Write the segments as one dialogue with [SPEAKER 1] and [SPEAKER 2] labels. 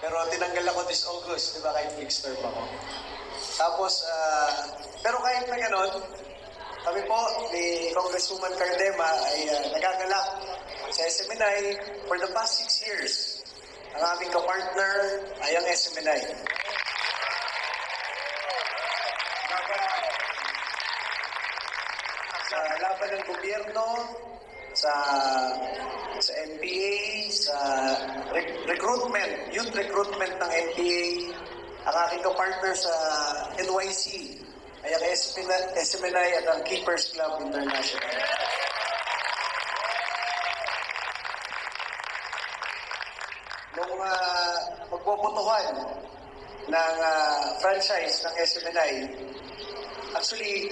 [SPEAKER 1] Pero tinanggal ako this August, di ba, kahit Flixterm ako. Tapos, pero kahit na ganon, kami po ni Congresswoman Cardema ay nagagalak sa SMNI for the past 6 years. Ang aming kapartner ay ang SMNI. Sa laban ng gobyerno, sa NPA, sa recruitment, youth recruitment ng NPA, ang aking kapartner sa NYC ay ang SMNI at ang Keepers Club International. Nung magbobotohan ng franchise ng SMNI, actually,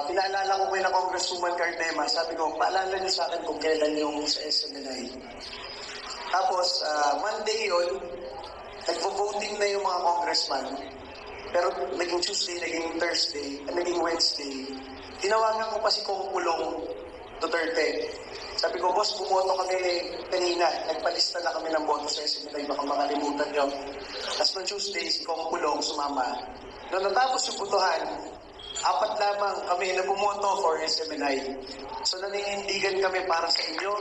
[SPEAKER 1] pinaalala ko kayo na Congresswoman Cardema, sabi ko, paalala niyo sa akin kung kailan yung sa SMNI. Tapos, Monday yun, nagvo-voting na yung mga congressman, pero naging Tuesday, naging Thursday, naging Wednesday, tinawagan ko pa si Kong Pulong Duterte. Sabi ko, boss, bumoto kami kanina, nagpalista na kami ng boto sa SMNI, baka makalimutan nyo. Tapos noong Tuesday, si Kong Pulong sumama. Noong natapos yung botohan, 4 lamang kami na bumoto for SMNI. So naninindigan kami para sa inyo.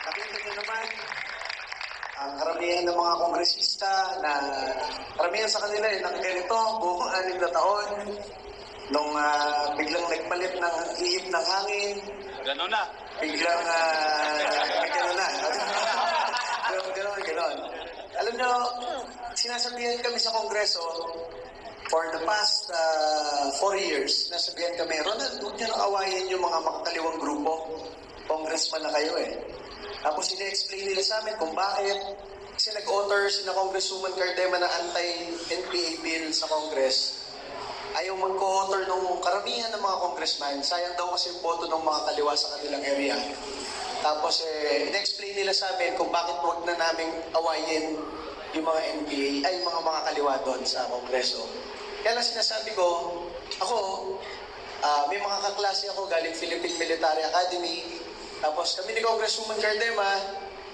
[SPEAKER 1] Nakita nyo naman, ang karamihan ng mga kongresista na karamihan sa kanila ay nakaganito buong 6 na taon. Nung biglang nagpalit ng ihip ng hangin.
[SPEAKER 2] Gano'n na.
[SPEAKER 1] Biglang gano'n na. Gano'n. Alam nyo, sinasabihan kami sa Kongreso for the past 4 years, nasabihan kami, Ronald, huwag niyo nang awayin yung mga makakaliwang grupo. Congressman na kayo eh. Tapos sina-explain nila sa amin kung bakit. Kasi nag-author si na Congresswoman Cardema na anti-NPA bill sa Congress. Ayaw mag-co-author ng karamihan ng mga congressman. Sayang daw kasi yung boto ng mga kaliwa sa kanilang area. Tapos in-explain nila sa amin kung bakit huwag na naming awayin yung mga NPA, ay mga kaliwa doon sa Kongreso. Kaya lang sinasabi ko, ako, may mga kaklase ako galing Philippine Military Academy. Tapos kami ni Congresswoman Cardema,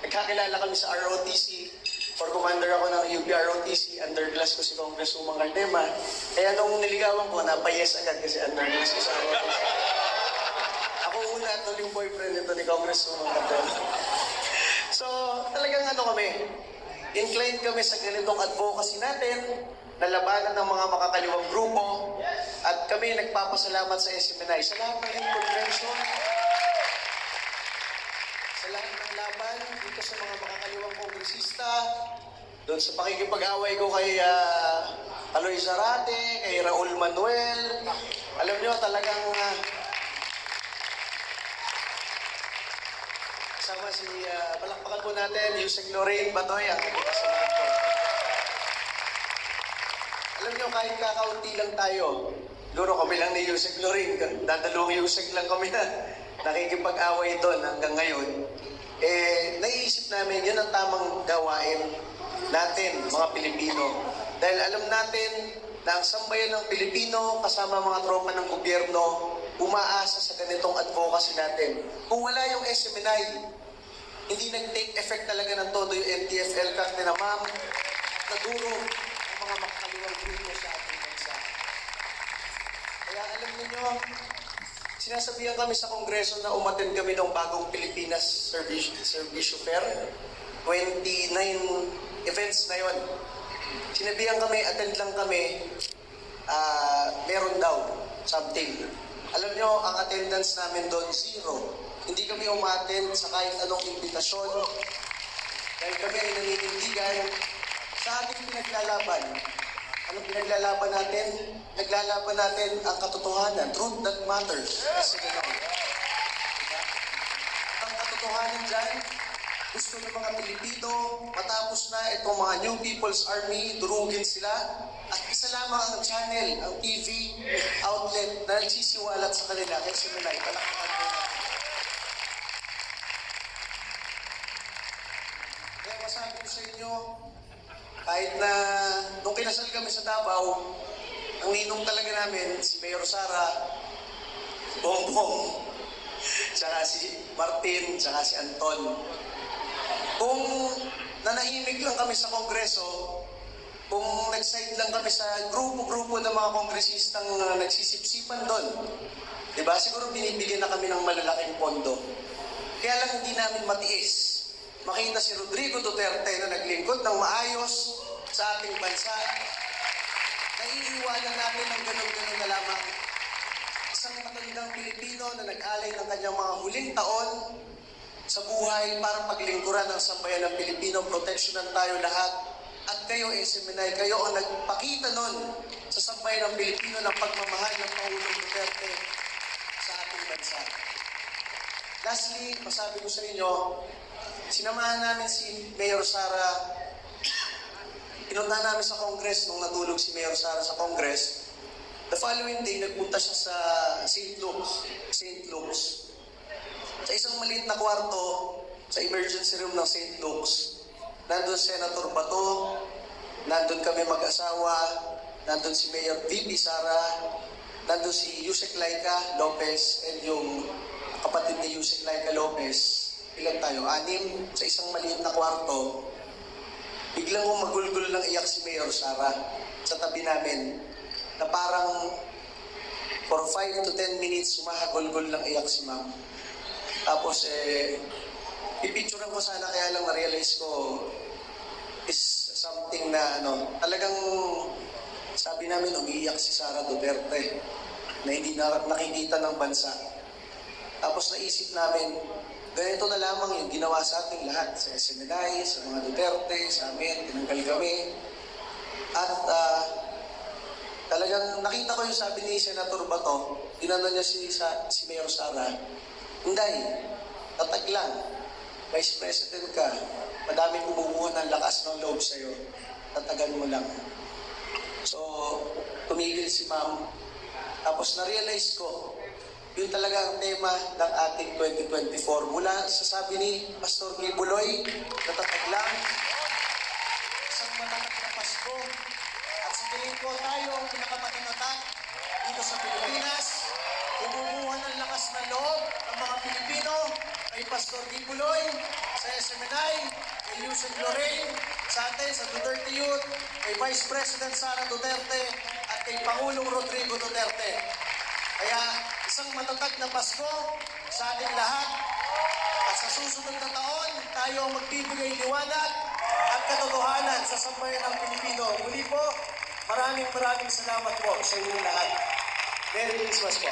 [SPEAKER 1] nagkakilala kami sa ROTC. For commander ako ng UP ROTC, underclass ko si Congresswoman Cardema. Kaya nung niligawan ko, napayes agad kasi underclass ko sa ROTC. Ako una at yung boyfriend nito ni Congresswoman Cardema. So, talagang kami, inclined kami sa ganitong advocacy natin, na labanan ng mga makakaliwang grupo, at kami nagpapasalamat sa SMNI sa lahat ng intervention, sa lahat ng laban dito sa mga makakaliwang kongresista, doon sa pakikipag-away ko kay Aloy Zarate, kay Raul Manuel. Alam nyo, talagang kasama si palakpakan po natin, Yusek Lorraine Batoy, ang kasama ko. Alam nyo, kahit kakaunti lang tayo, siguro kami lang ni Yusek Lorraine, dadalawang Yusek lang kami na nakikipag-away doon hanggang ngayon. Naiisip namin, yun ang tamang gawain natin, mga Pilipino. Dahil alam natin na ang sambayan ng Pilipino kasama mga tropa ng gobyerno umaasa sa ganitong advocacy natin. Kung wala yung SMNI, hindi nag-take effect talaga ng todo yung MTF-LCAC na ma'am, naduro ang mga makakaliwang grupo sa ating bansa. Kaya alam niyo, sinasabihan kami sa Kongreso na umattend kami ng bagong Pilipinas Servicio Fair. 29 events na yon. Sinabihan kami, attend lang kami, meron daw something. Alam nyo, ang attendance namin doon, 0. Hindi kami umattend sa kahit anong imbitasyon. Dahil kami ay naninindigan sa ating pinaglalaban. Anong pinaglalaban natin? Naglalaban natin ang katotohanan, truth that matters. Kasi gano'n. Diba? Ang katotohanan dyan, gusto ng mga Pilipino, matapos na itong mga New People's Army, durugin sila, at isa lamang ang channel, ang TV outlet na nagsisiwalat sa kanila. Kaya SMNI, palakpakan po natin. Kaya masabi ko sa inyo, kahit na nung kinasal kami sa Davao, ang ninong talaga namin, si Mayor Sara, Bongbong, tsaka si Martin, tsaka si Anton. Kung nanahimik lang kami sa Kongreso, kung nag-side lang kami sa grupo-grupo ng mga kongresistang nagsisipsipan doon, diba? Siguro binibigyan na kami ng malalaking pondo. Kaya lang hindi namin matiis makita si Rodrigo Duterte na naglingkod ng maayos sa ating bansa. Naiiwanan natin ng ganun-ganun na lamang. Isang matandang Pilipino na nag-alay ng kanyang mga huling taon sa buhay para paglingkuran ng sambayan ng Pilipino, proteksyonan tayo lahat. At kayo, SMNI, kayo ang nagpakita nun sa sambayan ng Pilipino ng pagmamahal ng Pangulong Duterte sa ating bansa. Lastly, masabi ko sa inyo, sinamahan namin si Mayor Sara. Pinunta namin sa Congress nung natulog si Mayor Sara sa Congress. The following day, nagpunta siya sa St. Luke's. Sa isang maliit na kwarto, sa emergency room ng St. Luke's, nandun Senator Bato, nandun kami mag-asawa, nandun si Mayor VP Sara, nandun si Yusek Laika Lopez, and yung kapatid ni Yusek Laika Lopez. Ilan tayo? 6 sa isang maliit na kwarto. Biglang magulgul ng iyak si Mayor Sara sa tabi namin, na parang for 5 to 10 minutes sumahagulgul ng iyak si ma'am. Tapos pipicturean ko sana, kaya lang na-realize ko is something na talagang sabi namin umiiyak si Sara Duterte na hindi nakikita ng bansa. Tapos naisip namin, ganito na lamang yung ginawa sa ating lahat, sa SMNI, sa mga Duterte, sa amin, tinanggal kami. At talagang nakita ko yung sabi ni Senator Bato, tinanong niya si Mayor Sara, Inday, tatag lang, Vice President ka, madaming bumubuo ng lakas ng loob sa'yo, tatagan mo lang. So, tumigil si ma'am. Tapos na-realize ko, yun talaga ang tema ng ating 2024. Mula sa sabi ni Pastor Gibuloy, natatag lang, isang matatag na Pasko, at sa tingin ko tayo ang pinakamatinatag dito sa Pilipinas, bumubuhan ng lakas na loob ng mga Pilipino, kay Pastor Gibuloy, sa SMNI, kay Yusek Lorraine, sa atin, sa Duterte Youth, kay Vice President Sara Duterte, at kay Pangulong Rodrigo Duterte. Kaya isang matatag na Pasko sa ating lahat, at sa susunod na taon, tayo ang magbibigay liwanag at katotohanan sa sambayan ng Pilipino. Muli po, maraming salamat po sa inyong lahat. Merry Christmas po.